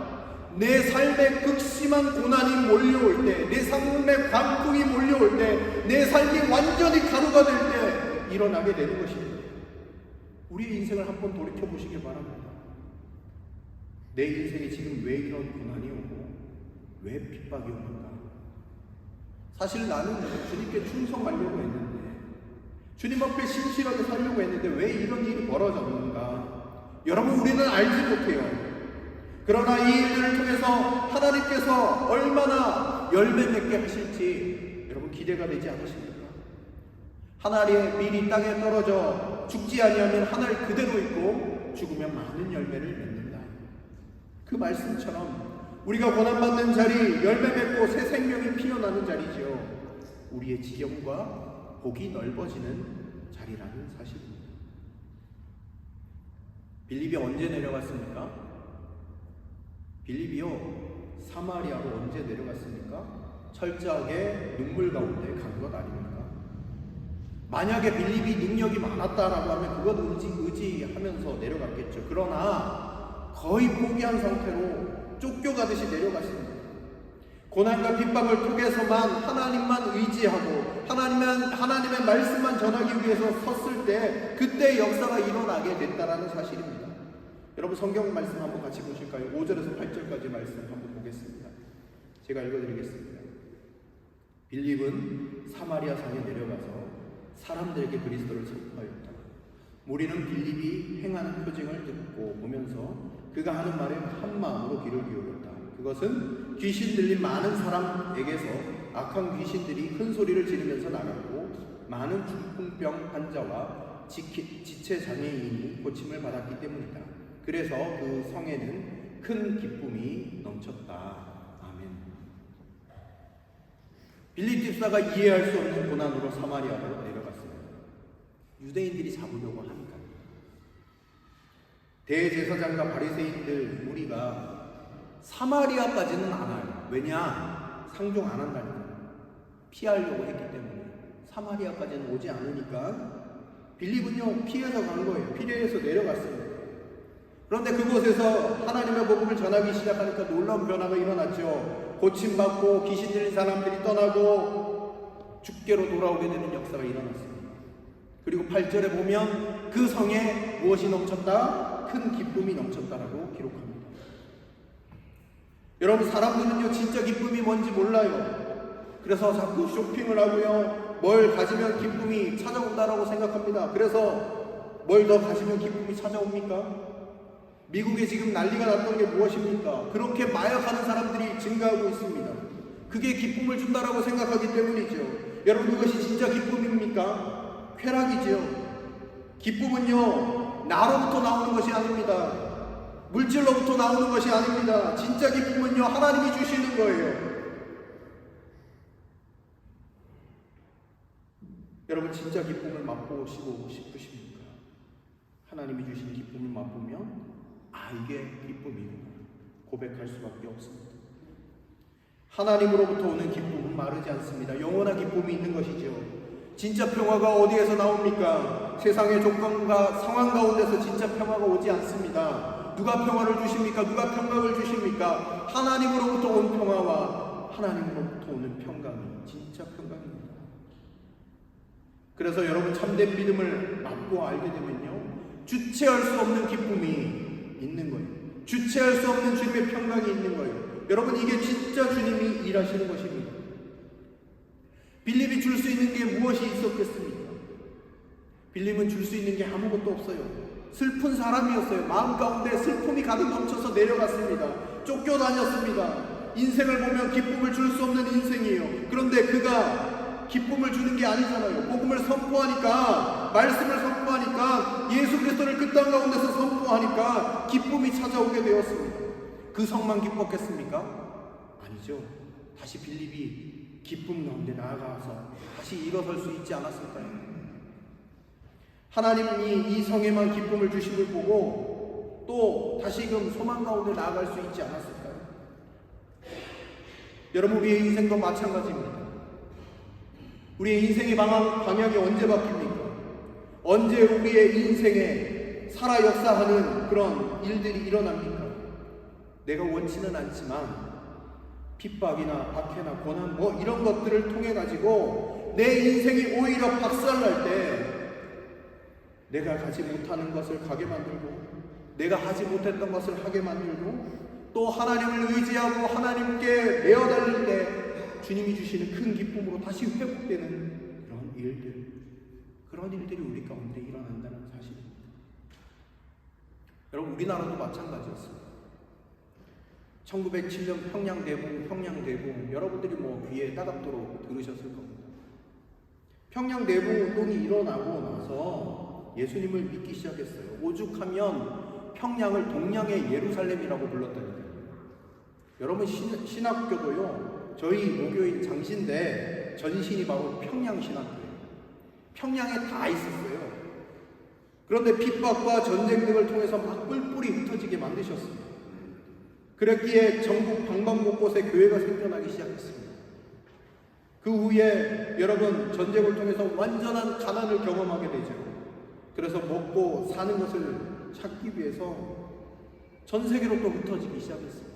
내 삶에 극심한 고난이 몰려올 때, 내 삶에 광풍이 몰려올 때, 내 삶이 완전히 가루가 될 때 일어나게 되는 것입니다. 우리의 인생을 한번 돌이켜 보시길 바랍니다. 내 인생에 지금 왜 이런 고난이 오고 왜 핍박이 오는가? 사실 나는 주님께 충성하려고 했는데, 주님 앞에 신실하게 살려고 했는데 왜 이런 일이 벌어졌는가? 여러분, 우리는 알지 못해요. 그러나 이 일들을 통해서 하나님께서 얼마나 열매 맺게 하실지 여러분 기대가 되지 않으십니까? 하나의 밀이 땅에 떨어져 죽지 아니하면 하늘 그대로 있고 죽으면 많은 열매를 맺는다. 그 말씀처럼 우리가 고난받는 자리, 열매 맺고 새 생명이 피어나는 자리죠. 우리의 지경과 복이 넓어지는 자리라는 사실입니다. 빌립이 언제 내려갔습니까? 빌립이요, 사마리아로 언제 내려갔습니까? 철저하게 눈물 가운데 간 것 아닙니까? 만약에 빌립이 능력이 많았다라고 하면 그것 의지하면서 내려갔겠죠. 그러나 거의 포기한 상태로 쫓겨가듯이 내려갔습니다. 고난과 핍박을 통해서만 하나님만 의지하고 하나님의 말씀만 전하기 위해서 섰을 때 그때 역사가 일어나게 됐다라는 사실입니다. 여러분, 성경 말씀 한번 같이 보실까요? 5절에서 8절까지 말씀 한번 보겠습니다. 제가 읽어드리겠습니다. 빌립은 사마리아 산에 내려가서 사람들에게 그리스도를 선포하였다. 무리는 빌립이 행하는 표징을 듣고 보면서 그가 하는 말에 한 마음으로 귀를 기울였다. 그것은 귀신 들린 많은 사람에게서 악한 귀신들이 큰 소리를 지르면서 나갔고 많은 중풍병 환자와 지체 장애인이 고침을 받았기 때문이다. 그래서 그 성에는 큰 기쁨이 넘쳤다. 아멘. 빌립 집사가 이해할 수 없는 고난으로 사마리아로 내려갔습니다. 유대인들이 잡으려고 하니까. 대제사장과 바리새인들 무리가 사마리아까지는 안 와요. 왜냐? 상종 안 한다니까. 피하려고 했기 때문에. 사마리아까지는 오지 않으니까 빌립은요, 피해서 간 거예요. 피해서 내려갔습니다. 그런데 그곳에서 하나님의 복음을 전하기 시작하니까 놀라운 변화가 일어났죠. 고침받고 귀신 들린 사람들이 떠나고 죽게로 돌아오게 되는 역사가 일어났습니다. 그리고 8절에 보면 그 성에 무엇이 넘쳤다? 큰 기쁨이 넘쳤다라고 기록합니다. 여러분, 사람들은요 진짜 기쁨이 뭔지 몰라요. 그래서 자꾸 쇼핑을 하고요, 뭘 가지면 기쁨이 찾아온다라고 생각합니다. 그래서 뭘 더 가지면 기쁨이 찾아옵니까? 미국에 지금 난리가 났던 게 무엇입니까? 그렇게 마약하는 사람들이 증가하고 있습니다. 그게 기쁨을 준다라고 생각하기 때문이죠. 여러분, 그것이 진짜 기쁨입니까? 쾌락이죠. 기쁨은요, 나로부터 나오는 것이 아닙니다. 물질로부터 나오는 것이 아닙니다. 진짜 기쁨은요, 하나님이 주시는 거예요. 여러분, 진짜 기쁨을 맛보시고 싶으십니까? 하나님이 주신 기쁨을 맛보면 이게 기쁨이구나 고백할 수밖에 없습니다. 하나님으로부터 오는 기쁨은 마르지 않습니다. 영원한 기쁨이 있는 것이죠. 진짜 평화가 어디에서 나옵니까? 세상의 조건과 상황 가운데서 진짜 평화가 오지 않습니다. 누가 평화를 주십니까? 누가 평강을 주십니까? 하나님으로부터 온 평화와 하나님으로부터 오는 평강이 진짜 평강입니다. 그래서 여러분, 참된 믿음을 맛보아 알게 되면요, 주체할 수 없는 기쁨이 있는 거예요. 주체할 수 없는 주님의 평강이 있는 거예요. 여러분, 이게 진짜 주님이 일하시는 것입니다. 빌립이 줄 수 있는 게 무엇이 있었겠습니까? 빌립은 줄 수 있는 게 아무것도 없어요. 슬픈 사람이었어요. 마음 가운데 슬픔이 가득 넘쳐서 내려갔습니다. 쫓겨다녔습니다. 인생을 보면 기쁨을 줄 수 없는 인생이에요. 그런데 그가 기쁨을 주는 게 아니잖아요. 복음을 선포하니까, 말씀을 선포하니까, 예수 그리스도를 그 땅 가운데서 선포하니까 기쁨이 찾아오게 되었습니다. 그 성만 기뻤겠습니까? 아니죠. 다시 빌립이 기쁨 가운데 나아가서 다시 일어설 수 있지 않았을까요? 하나님이 이 성에만 기쁨을 주심을 보고 또 다시금 소망 가운데 나아갈 수 있지 않았을까요? 여러분, 우리의 인생도 마찬가지입니다. 우리의 인생의 방향이 언제 바뀝니까? 언제 우리의 인생에 살아 역사하는 그런 일들이 일어납니까? 내가 원치는 않지만 핍박이나 박해나 고난 이런 것들을 통해 가지고 내 인생이 오히려 박살날 때 내가 가지 못하는 것을 가게 만들고 내가 하지 못했던 것을 하게 만들고 또 하나님을 의지하고 하나님께 매어달릴 때 주님이 주시는 큰 기쁨으로 다시 회복되는 그런 일들이 우리 가운데 일어난다는 사실입니다. 여러분, 우리나라도 마찬가지였습니다. 1907년 평양대붕 여러분들이 귀에 따갑도록 들으셨을 겁니다. 평양대붕 운동이 일어나고 나서 예수님을 믿기 시작했어요. 오죽하면 평양을 동양의 예루살렘이라고 불렀다니까요. 여러분, 신학교도요, 저희 모교인 장신대 전신이 바로 평양신학교예요. 평양에 다 있었어요. 그런데 핍박과 전쟁 등을 통해서 막 뿔뿔이 흩어지게 만드셨습니다. 그랬기에 전국 방방곳곳에 교회가 생겨나기 시작했습니다. 그 후에 여러분, 전쟁을 통해서 완전한 가난을 경험하게 되죠. 그래서 먹고 사는 것을 찾기 위해서 전 세계로 또 흩어지기 시작했습니다.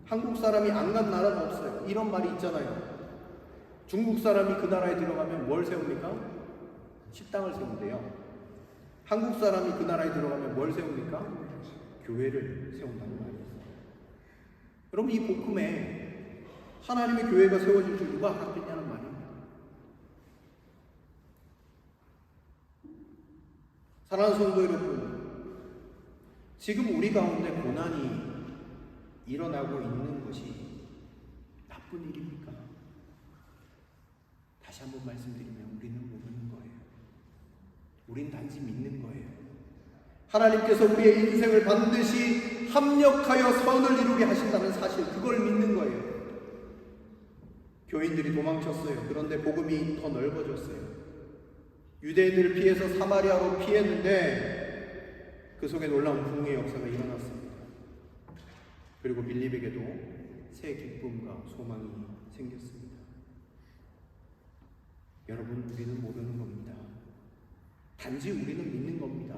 한국 사람이 안 간 나라가 없어요. 이런 말이 있잖아요. 중국 사람이 그 나라에 들어가면 뭘 세웁니까? 식당을 세운대요. 한국 사람이 그 나라에 들어가면 뭘 세웁니까? 교회를 세운다는 말이에요. 여러분, 이 복음에 하나님의 교회가 세워질 줄 누가 알았겠냐는 말입니다. 사랑하는 성도 여러분, 지금 우리 가운데 고난이 일어나고 있는 것이 나쁜 일입니까? 다시 한번 말씀드리면 우리는 모르는 거예요. 우린 단지 믿는 거예요. 하나님께서 우리의 인생을 반드시 합력하여 선을 이루게 하신다는 사실, 그걸 믿는 거예요. 교인들이 도망쳤어요. 그런데 복음이 더 넓어졌어요. 유대인들을 피해서 사마리아로 피했는데 그 속에 놀라운 부흥의 역사가 일어났습니다. 그리고 빌립에게도 새 기쁨과 소망이 생겼습니다. 여러분, 우리는 모르는 겁니다. 단지 우리는 믿는 겁니다.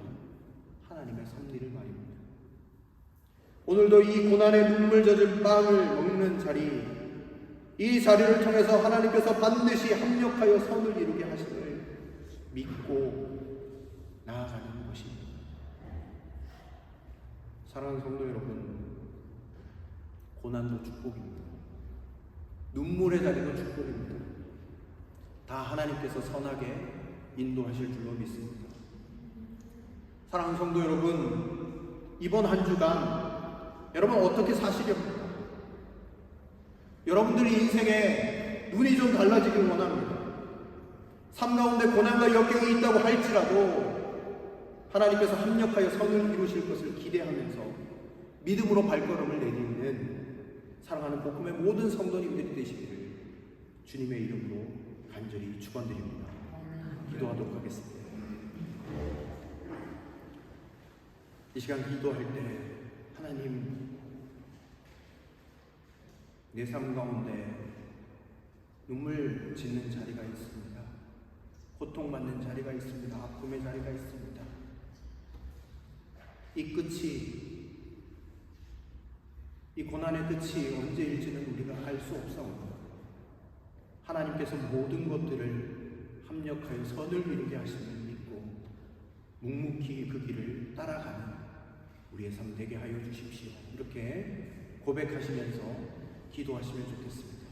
하나님의 섭리를 말입니다. 오늘도 이 고난의 눈물 젖은 빵을 먹는 자리, 이 자리를 통해서 하나님께서 반드시 합력하여 선을 이루게 하심을 믿고 나아가는 것입니다. 사랑하는 성도 여러분, 고난도 축복입니다. 눈물의 자리도 축복입니다. 다 하나님께서 선하게 인도하실 줄로 믿습니다. 사랑하는 성도 여러분, 이번 한 주간 여러분 어떻게 사시렵니까? 여러분들이 인생에 눈이 좀 달라지길 원합니다. 삶 가운데 고난과 역경이 있다고 할지라도 하나님께서 합력하여 선을 이루실 것을 기대하면서 믿음으로 발걸음을 내딛는 사랑하는 복음의 모든 성도님들이 되시기를 주님의 이름으로 간절히 축원드립니다. 기도하도록 하겠습니다. 이 시간 기도할 때 하나님, 내 삶 가운데 눈물 짓는 자리가 있습니다. 고통받는 자리가 있습니다. 아픔의 자리가 있습니다. 이 끝이, 이 고난의 끝이 언제일지는 우리가 알 수 없사오니 하나님께서 모든 것들을 합력하여 선을 이루게 하심을 믿고 묵묵히 그 길을 따라가는 우리의 삶 되게 하여 주십시오. 이렇게 고백하시면서 기도하시면 좋겠습니다.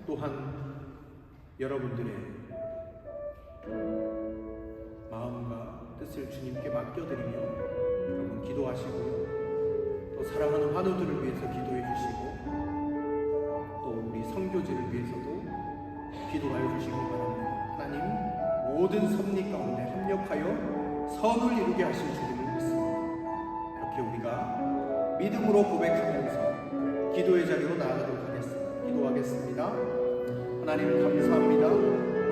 또한 여러분들의 마음과 뜻을 주님께 맡겨드리며 여러분 기도하시고요. 또 사랑하는 환우들을 위해서 기도해 주시고 또 우리 선교지를 위해서도 기도하여 주시기 바랍니다. 하나님, 모든 섭리 가운데 합력하여 선을 이루게 하실 주님을 믿습니다. 이렇게 우리가 믿음으로 고백하면서 기도의 자리로 나아가도록 하겠습니다. 기도하겠습니다. 하나님 감사합니다.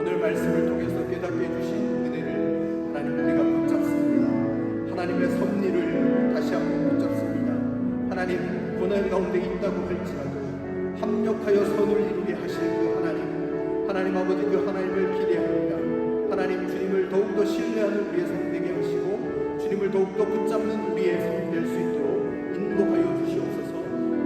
오늘 말씀을 통해서 깨닫게 해주신 은혜를 하나님 우리가 붙잡습니다. 하나님의 섭리를 다시 한번 붙잡습니다. 하나님, 고난 가운데 있다고 할지라도 합력하여 선을 이루게 하실 그 하나님 아버지, 그 하나님을 기대합니다. 하나님, 주님을 더욱더 신뢰하는 우리의 삶 되게 하시고 주님을 더욱더 붙잡는 우리의 삶 될 수 있도록 인도하여 주시옵소서.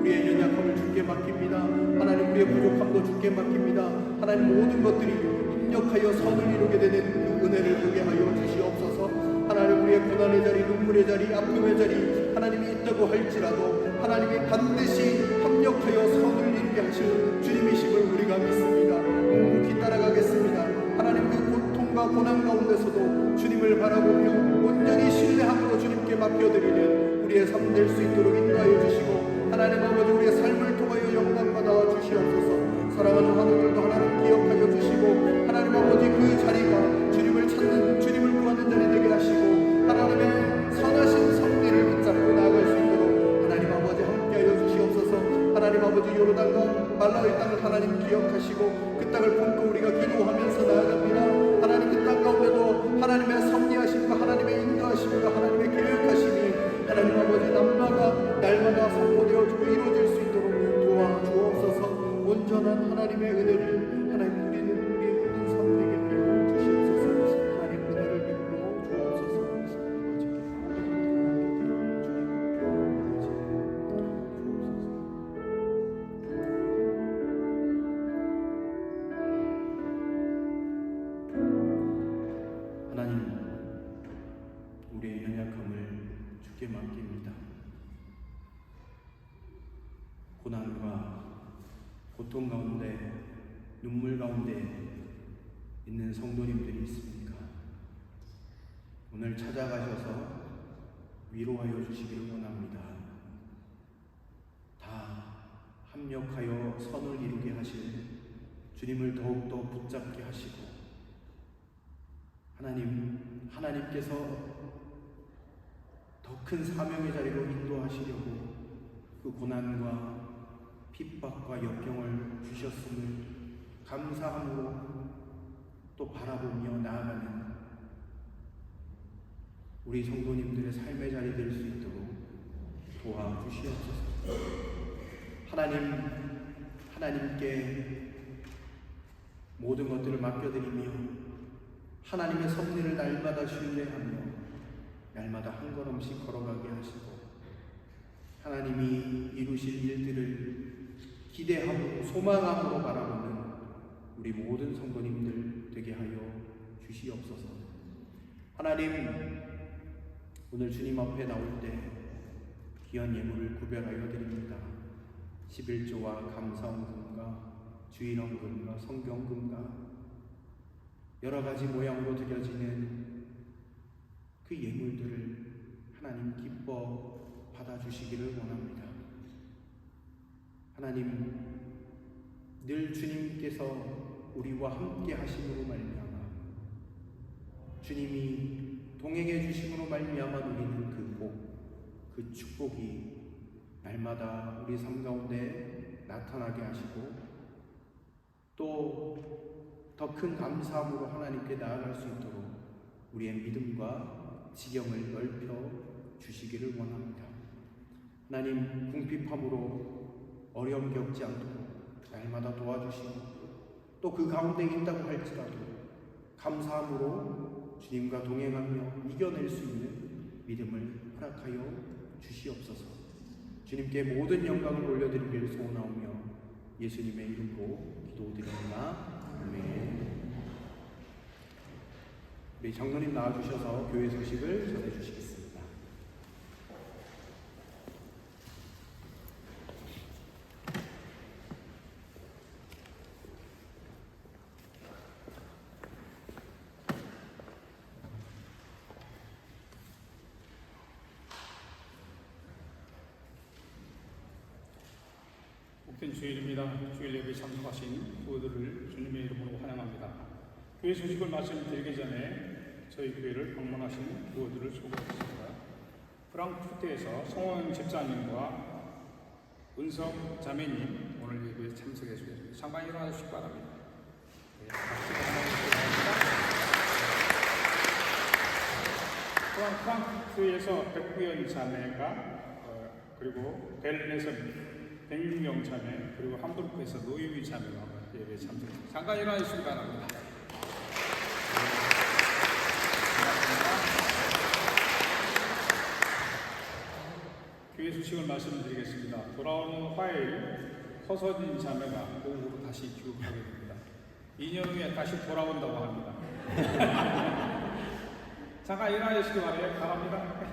우리의 연약함을 주께 맡깁니다. 하나님, 우리의 부족함도 주께 맡깁니다. 하나님, 모든 것들이 합력하여 선을 이루게 되는 그 은혜를 누게 하여 주시옵소서. 하나님, 우리의 고난의 자리, 눈물의 자리, 아픔의 자리 하나님이 있다고 할지라도 하나님이 반드시 합력하여 선을 이루게 하실 주님이심을 우리가 믿습니다. 묵묵히 따라가겠습니다. 하나님, 그 고통과 고난 가운데서도 주님을 바라보며 온전히 신뢰함으로 주님께 맡겨드리는 우리의 삶 될 수 있도록 인도하여 주시고 하나님 아버지, 우리의 삶을 통하여 영광받아 주시옵소서. 사랑하는 환우들도 하나님 기억하여 주시고 하나님 아버지, 그 자리가 주님을 찾는, 주님을 구하는 자리 되게 하시고 하나님의 선하신 섭리를 붙잡고 나아갈 수 있도록 하나님 아버지 함께하여 주시옵소서. 하나님 아버지, 요르단과 말라의 땅을 하나님 기억하시고 그 땅을 품고 우리가 기도하면서 나아갑니다. 하나님, 그 땅 가운데도 하나님의 섭리하심과 하나님의 인도하심과 하나님의 계획하심이 하나님 아버지 날마다 선포되어지고 이루어질 수 있도록 도와주옵소서. 온전한 하나님의 은혜를 하나님 누리는 우리의 모든 삶 되게 하여 주시옵소서. 하나님, 은혜를 베풀어 주옵소서. 하나님, 우리의 연약함을 주께 맡깁니다. 고난과 고통 가운데, 눈물 가운데 있는 성도님들이 있습니까? 오늘 찾아가셔서 위로하여 주시기를 원합니다. 다 합력하여 선을 이루게 하실 주님을 더욱더 붙잡게 하시고 하나님께서 더 큰 사명의 자리로 인도하시려고 그 고난과 핍박과 역경을 주셨음을 감사함으로 또 바라보며 나아가는 우리 성도님들의 삶의 자리 될 수 있도록 도와주시옵소서. 하나님께 모든 것들을 맡겨드리며 하나님의 섭리를 날마다 신뢰하며 날마다 한 걸음씩 걸어가게 하시고 하나님이 이루실 일들을 기대하고 소망함으로 바라보는 우리 모든 성도님들 되게 하여 주시옵소서. 하나님, 오늘 주님 앞에 나올 때 귀한 예물을 구별하여 드립니다. 11조와 감사원금과 주일원금과 성경금과 여러 가지 모양으로 드려지는 그 예물들을 하나님 기뻐 받아주시기를 원합니다. 하나님, 늘 주님께서 우리와 함께 하심으로 말미암아, 주님이 동행해 주심으로 말미암아 누리는 그 복, 그 축복이 날마다 우리 삶 가운데 나타나게 하시고 또 더 큰 감사함으로 하나님께 나아갈 수 있도록 우리의 믿음과 지경을 넓혀 주시기를 원합니다. 하나님, 궁핍함으로 어려움 겪지 않도록 날마다 도와주시고 또 그 가운데 있다고 할지라도 감사함으로 주님과 동행하며 이겨낼 수 있는 믿음을 허락하여 주시옵소서. 주님께 모든 영광을 올려드리기를 소원하오며 예수님의 이름으로 기도드립니다. 아멘. 우리 장로님 나와주셔서 교회 소식을 전해주시겠습니다. 복된 주일입니다. 주일 예배에 참석하신 교우들을 주님의 이름으로 환영합니다. 교회 소식을 말씀드리기 전에 저희 교회를 방문하신 교우들을 소개하겠습니다. 프랑크푸르트에서 송원 집사님과 은석 자매님 오늘 예배에 참석해 주셨습니다. 잠깐 일어나 주시기 바랍니다. 또한 프랑크푸르트에서 백구연 자매가 그리고 벨에서 백민경 자매, 그리고 함부르크에서 노유미 자매가 예배에 참석했습니다. 잠깐 일어나 주시기 바랍니다. 교회 소식을 말씀드리겠습니다. 돌아오는 화요일 허서진 자매가 고국으로 다시 귀국하게 됩니다. 2년 후에 다시 돌아온다고 합니다. 잠깐 일어나 주시기 바랍니다.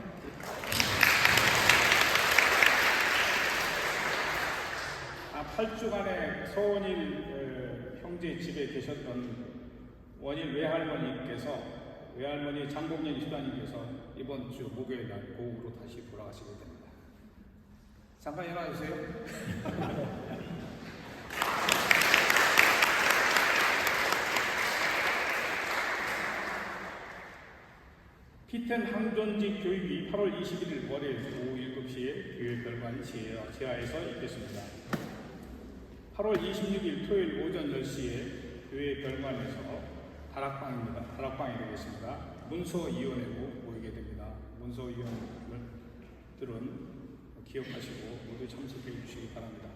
8주간의 서원일 형제 집에 계셨던 원일 외할머니 장봉년 집사님께서 이번 주 목요일 날 고국으로 다시 돌아가시게 됩니다. 잠깐 일어나 주세요. 피텐 항존직 교육이 8월 21일 월요일 오후 7시에 교회 별관 지하에서 있겠습니다. 8월 26일 토요일 오전 10시에 교회 별관에서 다락방입니다. 다락방이 되겠습니다. 문서위원회로 모이게 됩니다. 문서위원들은 기억하시고 모두 참석해 주시기 바랍니다.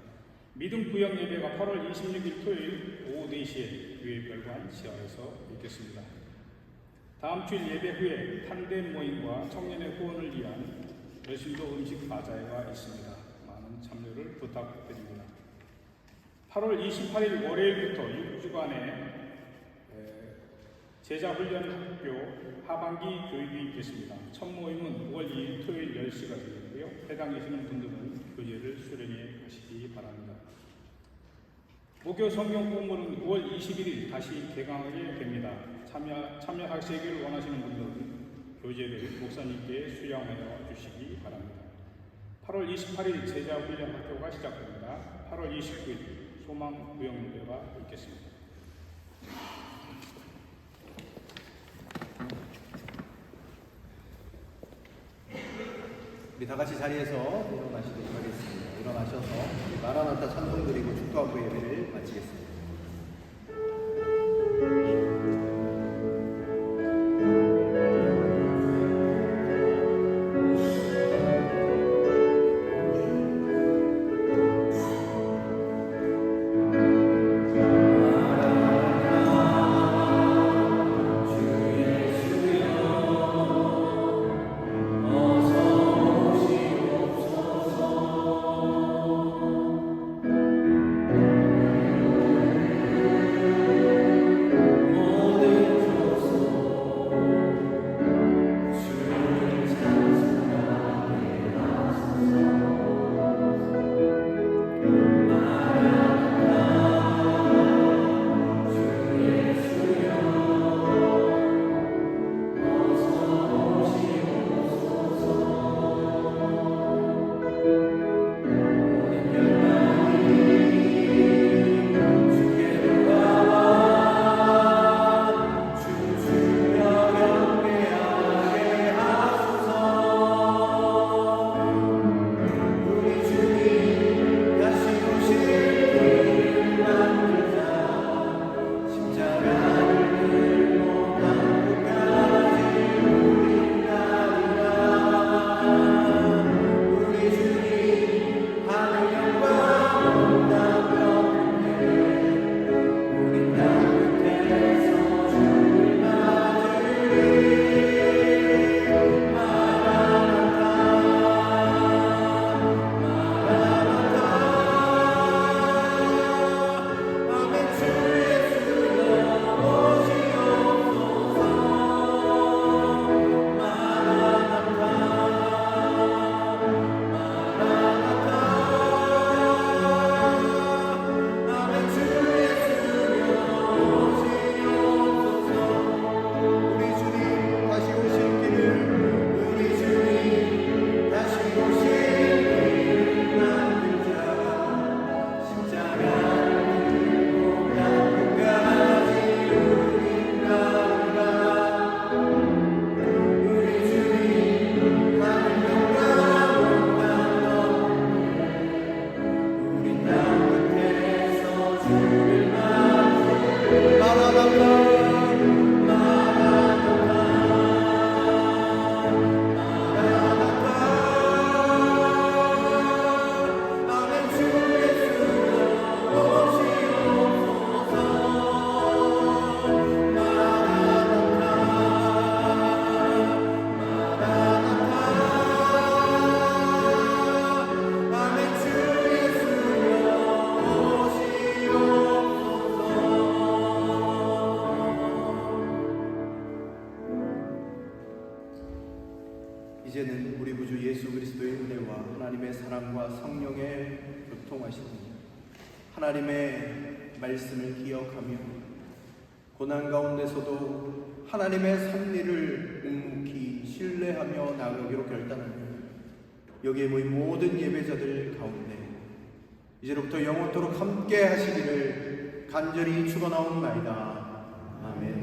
믿음 구역 예배가 8월 26일 토요일 오후 4시에 교회 별관 지하에서 있겠습니다. 다음 주일 예배 후에 탄덴 모임과 청년의 후원을 위한 열심도 음식 바자회가 있습니다. 많은 참여를 부탁드립니다. 8월 28일 월요일부터 6주간의 제자훈련학교 하반기 교육이 있겠습니다. 첫 모임은 5월 2일 토요일 10시가 되겠고요. 해당 계시는 분들은 교재를 수련해 가시기 바랍니다. 목요 성경 공부는 9월 21일 다시 개강하게 됩니다. 참여하시기를 원하시는 분들은 교재를 목사님께 수령하여 주시기 바랍니다. 8월 28일 제자훈련학교가 시작됩니다. 8월 29일 소망 구역예배가 있겠습니다. 우리 다 같이 자리에서 일어나시도록 하겠습니다. 일어나셔서 마라나타 찬송 드리고 축도하고 예배를 마치겠습니다. 하나님의 사랑과 성령의 교통하시는 하나님의 말씀을 기억하며 고난 가운데서도 하나님의 섭리를 묵묵히 신뢰하며 나아가기로 결단합니다. 여기에 모인 모든 예배자들 가운데 이제로부터 영원토록 함께 하시기를 간절히 축원하옵나이다. 아멘.